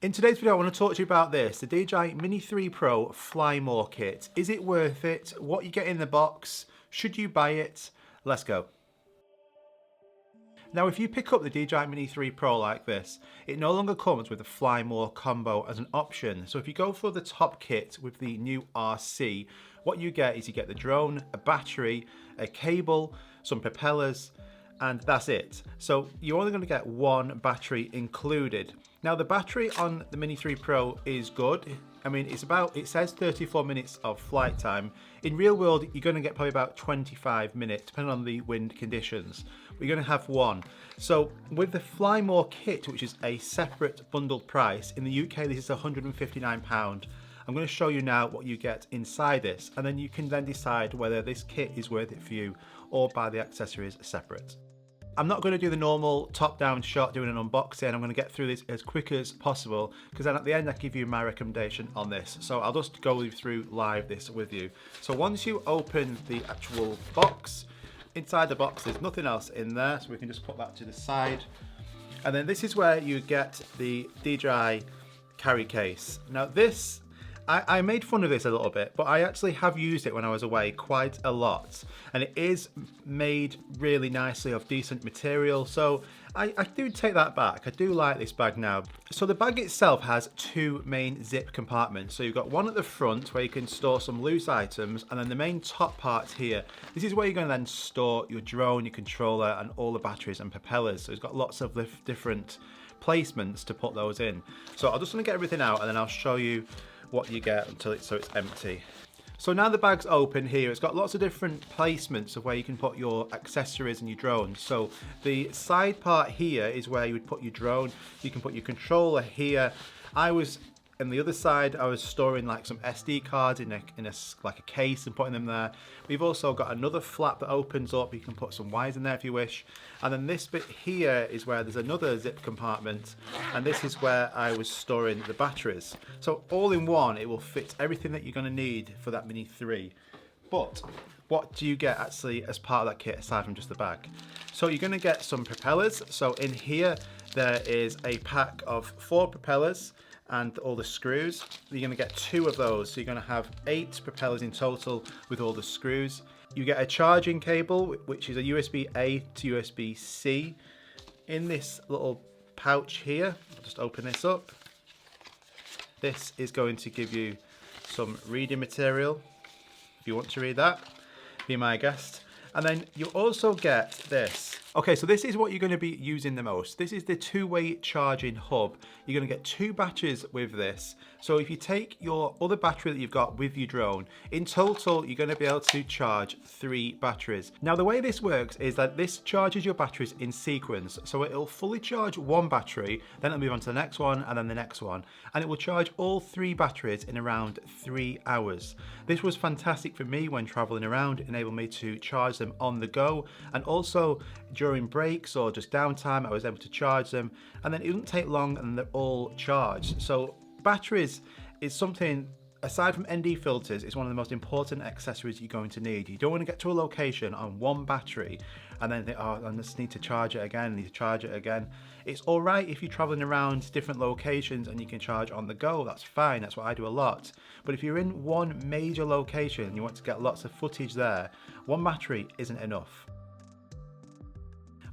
In today's video, I want to talk to you about this, the DJI Mini 3 Pro Fly More Kit. Is it worth it? What you get in the box? Should you buy it? Let's go. Now, if you pick up the DJI Mini 3 Pro like this, it no longer comes with the Fly More combo as an option. So if you go for the top kit with the new RC, what you get is you get the drone, a battery, a cable, some propellers, and that's it. So you're only going to get one battery included. Now the battery on the Mini 3 Pro is good. I mean, it says 34 minutes of flight time. In real world, you're going to get probably about 25 minutes, depending on the wind conditions. We're going to have one. So with the Fly More kit, which is a separate bundled price, in the UK this is £159. I'm going to show you now what you get inside this, and then you can then decide whether this kit is worth it for you or buy the accessories separate. I'm not going to do the normal top-down shot doing an unboxing. I'm going to get through this as quick as possible because then at the end I give you my recommendation on this. So I'll just go through live this with you. So once you open the actual box, inside the box there's nothing else in there, so we can just put that to the side. And then this is where you get the DJI carry case. Now this, I made fun of this a little bit, but I actually have used it when I was away quite a lot. And it is made really nicely of decent material, so I do take that back. I do like this bag now. So the bag itself has two main zip compartments. So you've got one at the front where you can store some loose items, and then the main top part here, this is where you're going to then store your drone, your controller, and all the batteries and propellers. So it's got lots of different placements to put those in. So I'll just want to get everything out and then I'll show you what you get until it's empty. So now the bag's open here, it's got lots of different placements of where you can put your accessories and your drone. So the side part here is where you would put your drone. You can put your controller here. On the other side, I was storing like some SD cards in a like a case and putting them there. We've also got another flap that opens up. You can put some wires in there if you wish. And then this bit here is where there's another zip compartment, and this is where I was storing the batteries. So all in one, it will fit everything that you're going to need for that Mini 3. But what do you get actually as part of that kit aside from just the bag? So you're going to get some propellers. So in here there is a pack of 4 propellers and all the screws. You're going to get 2 of those, so you're going to have 8 propellers in total with all the screws. You get a charging cable, which is a USB-A to USB-C. In this little pouch here, I'll just open this up. This is going to give you some reading material. If you want to read that, be my guest. And then you also get this. Okay, so this is what you're going to be using the most. This is the two-way charging hub. You're going to get 2 batteries with this. So if you take your other battery that you've got with your drone, in total you're going to be able to charge 3 batteries. Now the way this works is that this charges your batteries in sequence. So it'll fully charge one battery, then it'll move on to the next one and then the next one. And it will charge all 3 batteries in around 3 hours. This was fantastic for me when traveling around. It enabled me to charge them on the go, and also during breaks or just downtime I was able to charge them, and then it doesn't take long and they're all charged. So batteries is something, aside from ND filters, it's one of the most important accessories you're going to need. You don't want to get to a location on one battery and then think, oh, I just need to charge it again, It's all right if you're traveling around different locations and you can charge on the go, that's fine, that's what I do a lot. But if you're in one major location and you want to get lots of footage there, one battery isn't enough.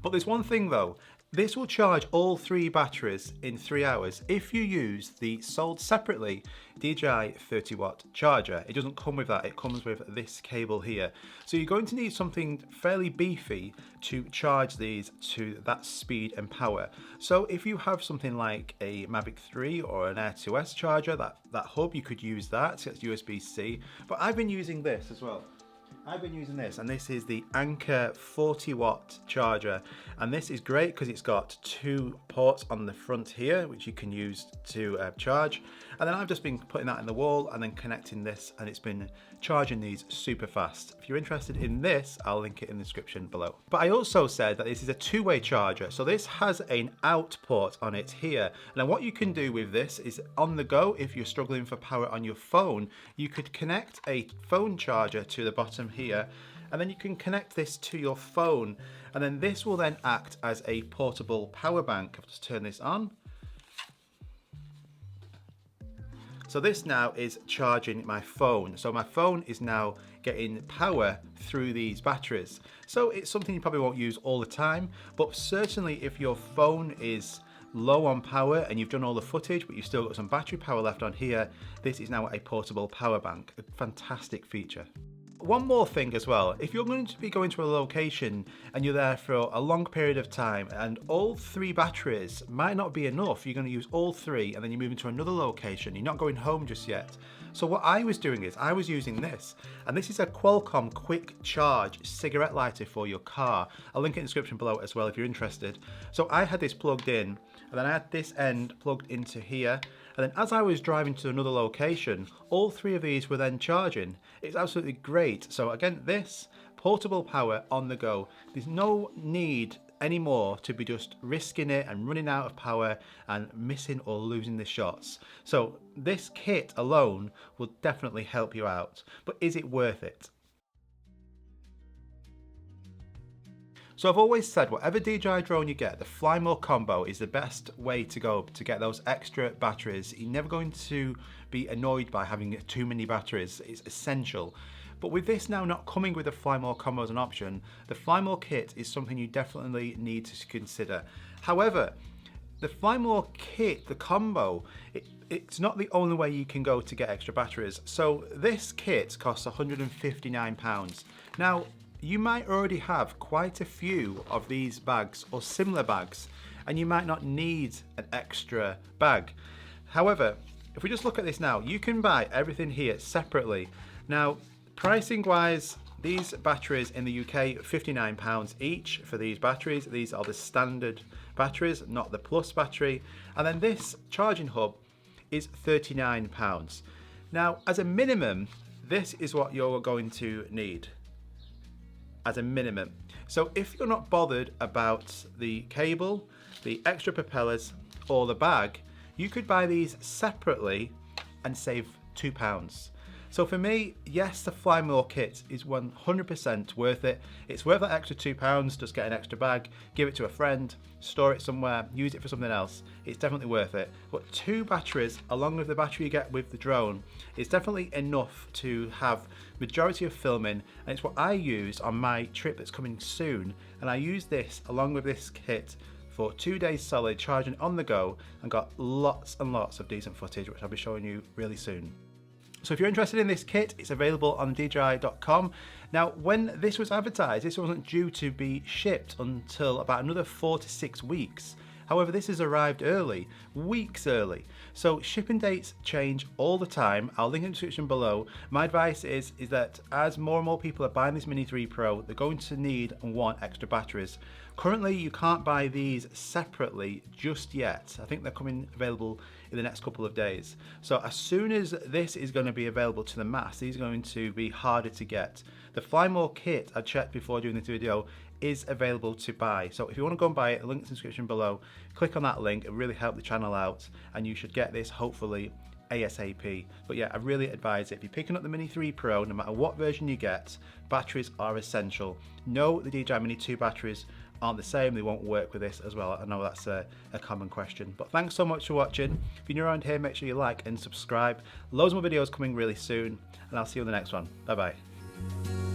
But there's one thing though, this will charge all 3 batteries in 3 hours if you use the sold separately DJI 30-watt charger. It doesn't come with that, it comes with this cable here. So you're going to need something fairly beefy to charge these to that speed and power. So if you have something like a Mavic 3 or an Air 2S charger, that hub, you could use that, it's USB-C. But I've been using this as well. And this is the Anker 40-watt charger, and this is great because it's got 2 ports on the front here which you can use to charge, and then I've just been putting that in the wall and then connecting this, and it's been charging these super fast. If you're interested in this, I'll link it in the description below. But I also said that this is a 2-way charger, so this has an out port on it here. Now what you can do with this is on the go, if you're struggling for power on your phone, you could connect a phone charger to the bottom here, and then you can connect this to your phone, and then this will then act as a portable power bank. I'll just turn this on. So this now is charging my phone. So my phone is now getting power through these batteries. So it's something you probably won't use all the time, but certainly if your phone is low on power and you've done all the footage but you've still got some battery power left on here, this is now a portable power bank. A fantastic feature. One more thing as well, if you're going to be going to a location and you're there for a long period of time and all 3 batteries might not be enough, you're going to use all 3 and then you move into another location, you're not going home just yet. So what I was doing is I was using this, and this is a Qualcomm quick charge cigarette lighter for your car. I'll link it in the description below as well if you're interested. So I had this plugged in, and then I had this end plugged into here, and then as I was driving to another location, all 3 of these were then charging. It's absolutely great. So again, this portable power on the go. There's no need anymore to be just risking it and running out of power and missing or losing the shots. So this kit alone will definitely help you out, but is it worth it? So I've always said whatever DJI drone you get, the Fly More combo is the best way to go to get those extra batteries. You're never going to be annoyed by having too many batteries. It's essential. But with this now not coming with the Fly More combo as an option, the Fly More kit is something you definitely need to consider. However, the Fly More kit, the combo, it's not the only way you can go to get extra batteries. So this kit costs £159. Now, you might already have quite a few of these bags or similar bags, and you might not need an extra bag. However, if we just look at this now, you can buy everything here separately. Now, pricing wise, these batteries in the UK, £59 each for these batteries. These are the standard batteries, not the plus battery. And then this charging hub is £39. Now, as a minimum, this is what you're going to need. As a minimum. So if you're not bothered about the cable, the extra propellers, or the bag, you could buy these separately and save £2. So for me, yes, the Fly More kit is 100% worth it. It's worth that extra £2, just get an extra bag, give it to a friend, store it somewhere, use it for something else. It's definitely worth it. But 2 batteries, along with the battery you get with the drone, is definitely enough to have majority of filming, and it's what I used on my trip that's coming soon. And I used this along with this kit for 2 days solid, charging on the go, and got lots and lots of decent footage, which I'll be showing you really soon. So if you're interested in this kit, it's available on DJI.com. Now, when this was advertised, this wasn't due to be shipped until about another 4 to 6 weeks. However, this has arrived early, weeks early. So shipping dates change all the time. I'll link in the description below. My advice is that as more and more people are buying this Mini 3 Pro, they're going to need and want extra batteries. Currently, you can't buy these separately just yet. I think they're coming available in the next couple of days. So as soon as this is going to be available to the mass, these are going to be harder to get. The Fly More kit, I checked before doing this video, is available to buy. So if you want to go and buy it, the link in the description below. Click on that link, it really help the channel out, and you should get this hopefully ASAP. But yeah, I really advise it. If you're picking up the Mini 3 Pro, no matter what version you get, batteries are essential. No, the DJI Mini 2 batteries aren't the same, they won't work with this as well. I know that's a common question. But thanks so much for watching. If you're new around here, make sure you like and subscribe. Loads more videos coming really soon, and I'll see you in the next one. Bye bye.